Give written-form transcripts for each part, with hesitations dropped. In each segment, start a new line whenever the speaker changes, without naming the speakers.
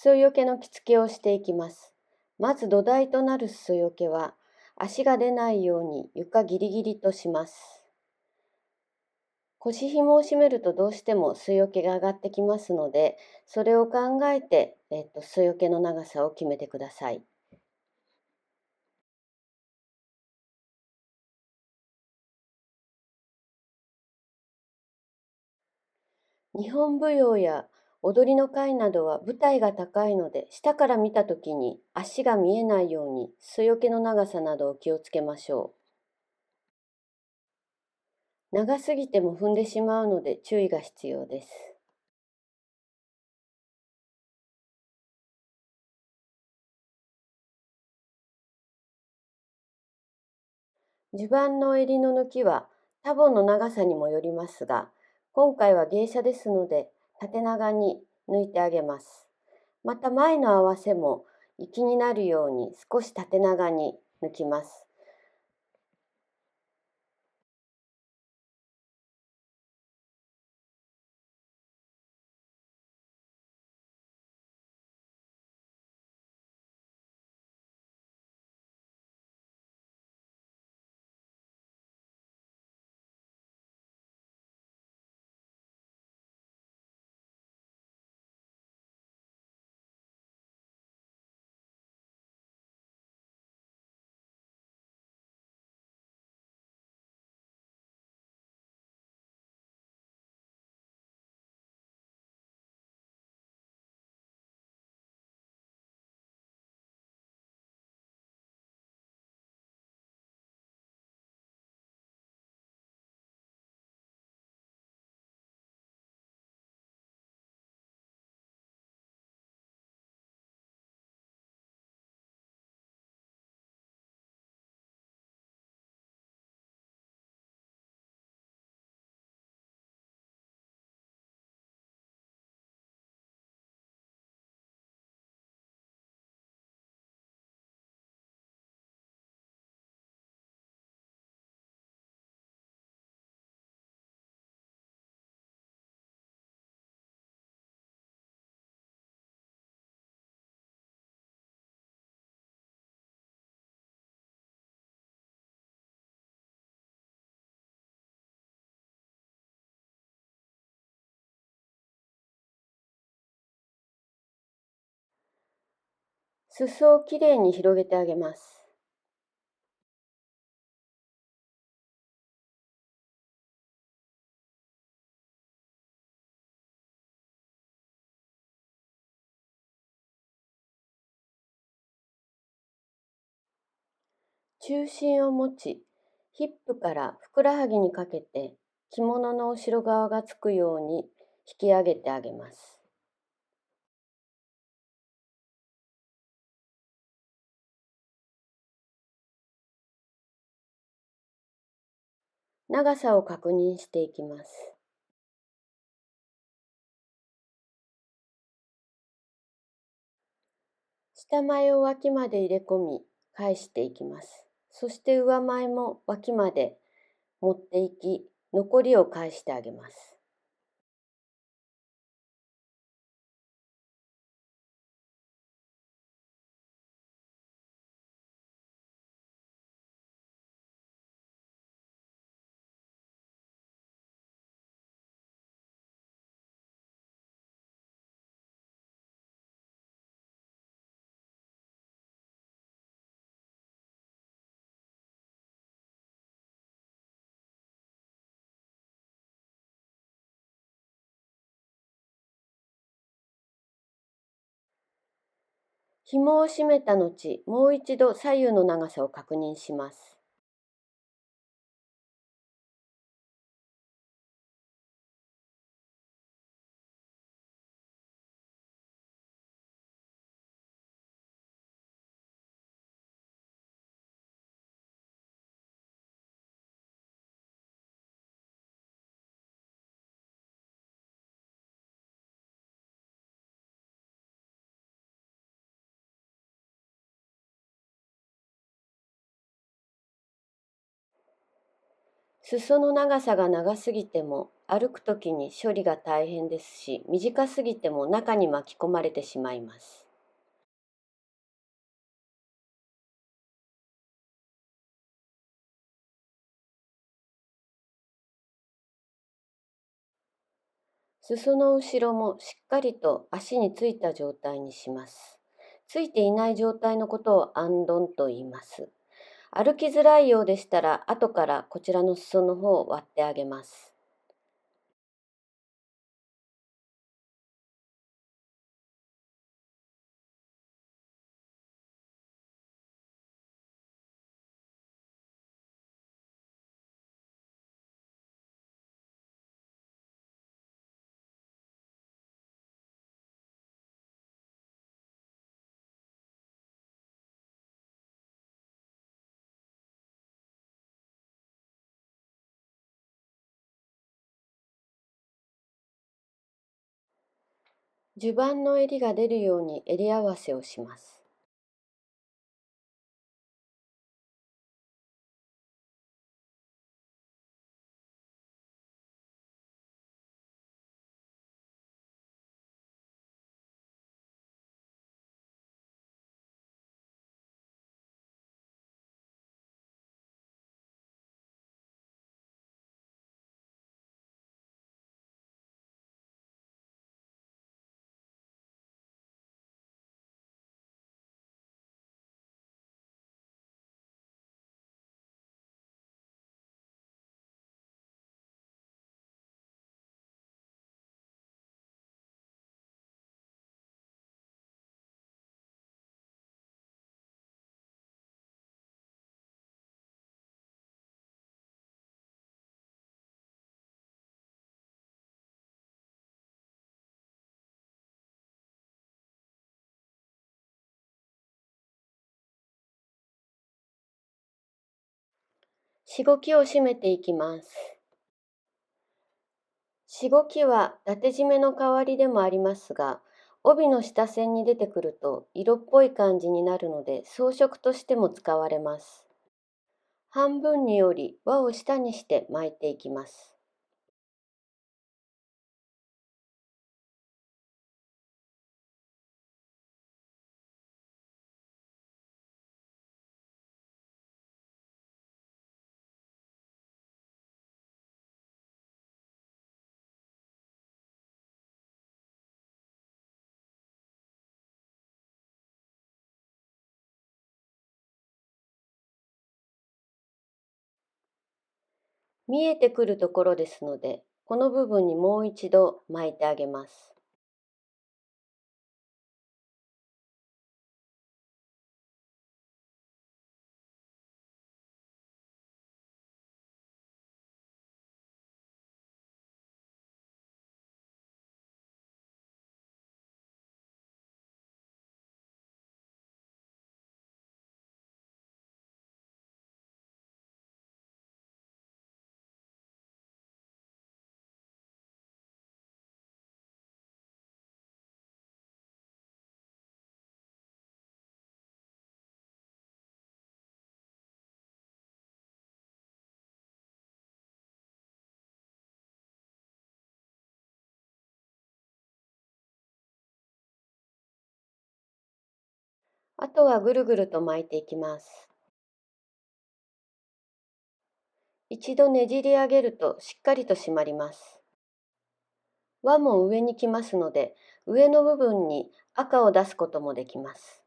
裾よけの着付けをしていきます。まず土台となる裾よけは、足が出ないように床ギリギリとします。腰紐を締めるとどうしても裾よけが上がってきますので、それを考えて、裾よけの長さを決めてください。日本舞踊や踊りの会などは舞台が高いので、下から見たときに足が見えないように裾よけの長さなどを気をつけましょう。長すぎても踏んでしまうので注意が必要です。襦袢の襟の抜きはタボの長さにもよりますが、今回は芸者ですので縦長に抜いてあげます。また前の合わせも行きになるように少し縦長に抜きます。裾をきれいに広げてあげます。中心を持ち、ヒップからふくらはぎにかけて着物の後ろ側がつくように引き上げてあげます。長さを確認していきます。下前を脇まで入れ込み、返していきます。そして上前も脇まで持っていき、残りを返してあげます。紐を締めた後、もう一度左右の長さを確認します。裾の長さが長すぎても歩くときに処理が大変ですし、短すぎても中に巻き込まれてしまいます。裾の後ろもしっかりと足についた状態にします。ついていない状態のことをアンドンと言います。歩きづらいようでしたら、後からこちらの裾の方を割ってあげます。襦袢の襟が出るように襟合わせをします。しごきを締めていきます。しごきは伊達締めの代わりでもありますが、帯の下線に出てくると色っぽい感じになるので装飾としても使われます。半分に折り輪を下にして巻いていきます。見えてくるところですので、この部分にもう一度巻いてあげます。あとはぐるぐると巻いていきます。一度ねじり上げるとしっかりと締まります。輪も上に来ますので、上の部分に赤を出すこともできます。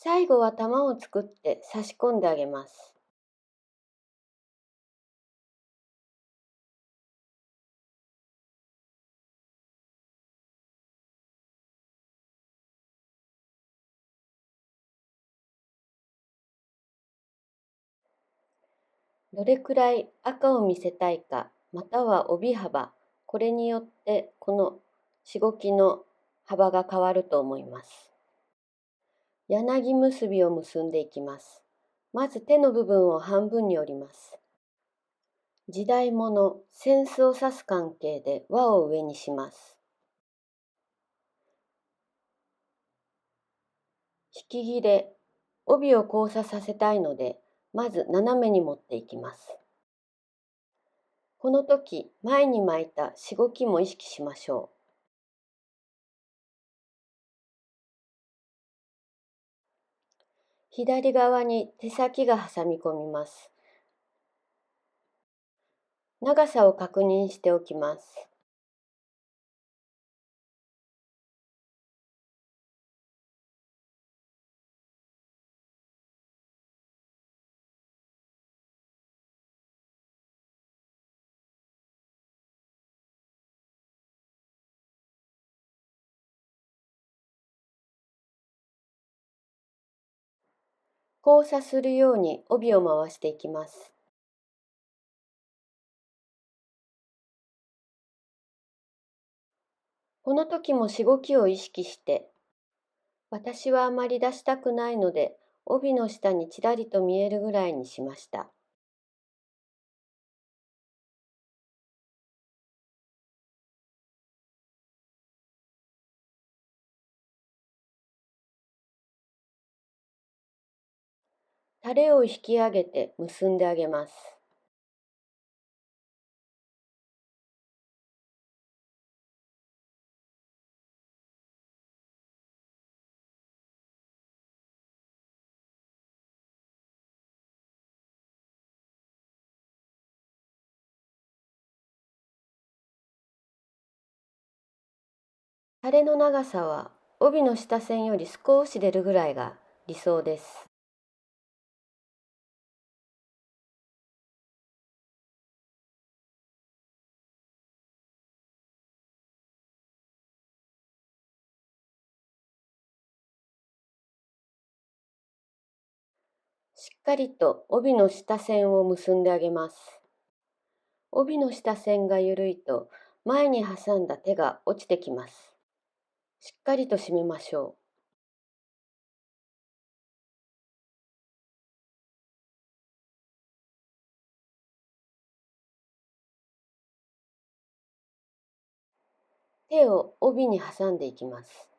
最後は玉を作って差し込んであげます。どれくらい赤を見せたいか、または帯幅、これによってこのしごきの幅が変わると思います。柳結びを結んでいきます。まず手の部分を半分に折ります。時代物、扇子を刺す関係で輪を上にします。引き切れ、帯を交差させたいので、まず斜めに持っていきます。この時、前に巻いたしごきも意識しましょう。左側に手先が挟み込みます。長さを確認しておきます。交差するように帯を回していきます。この時もしごきを意識して、私はあまり出したくないので、帯の下にちらりと見えるぐらいにしました。タレを引き上げて結んであげます。タレの長さは帯の下線より少し出るぐらいが理想です。しっかりと帯の下線を結んであげます。帯の下線が緩いと前に挟んだ手が落ちてきます。しっかりと締めましょう。手を帯に挟んでいきます。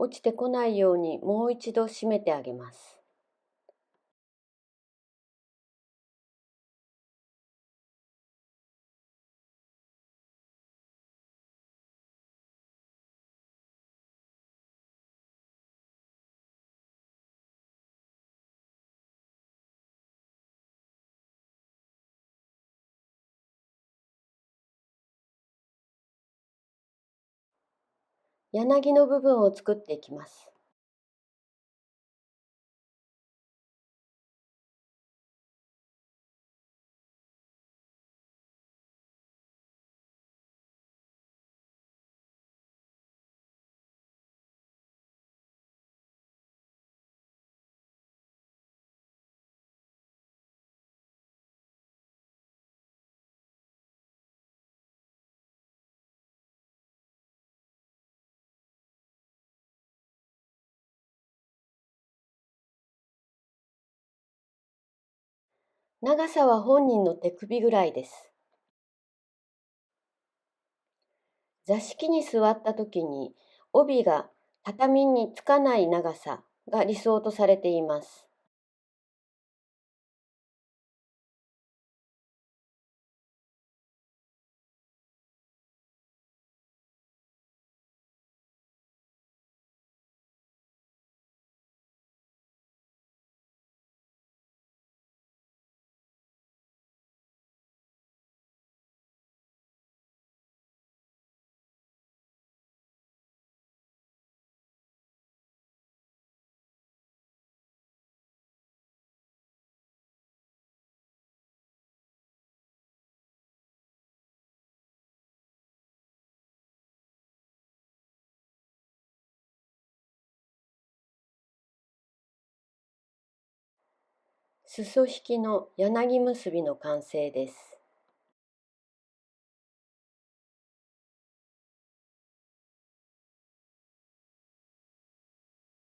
落ちてこないようにもう一度締めてあげます。柳の部分を作っていきます。長さは本人の手首ぐらいです。座敷に座った時に帯が畳につかない長さが理想とされています。裾引きの柳結びの完成です。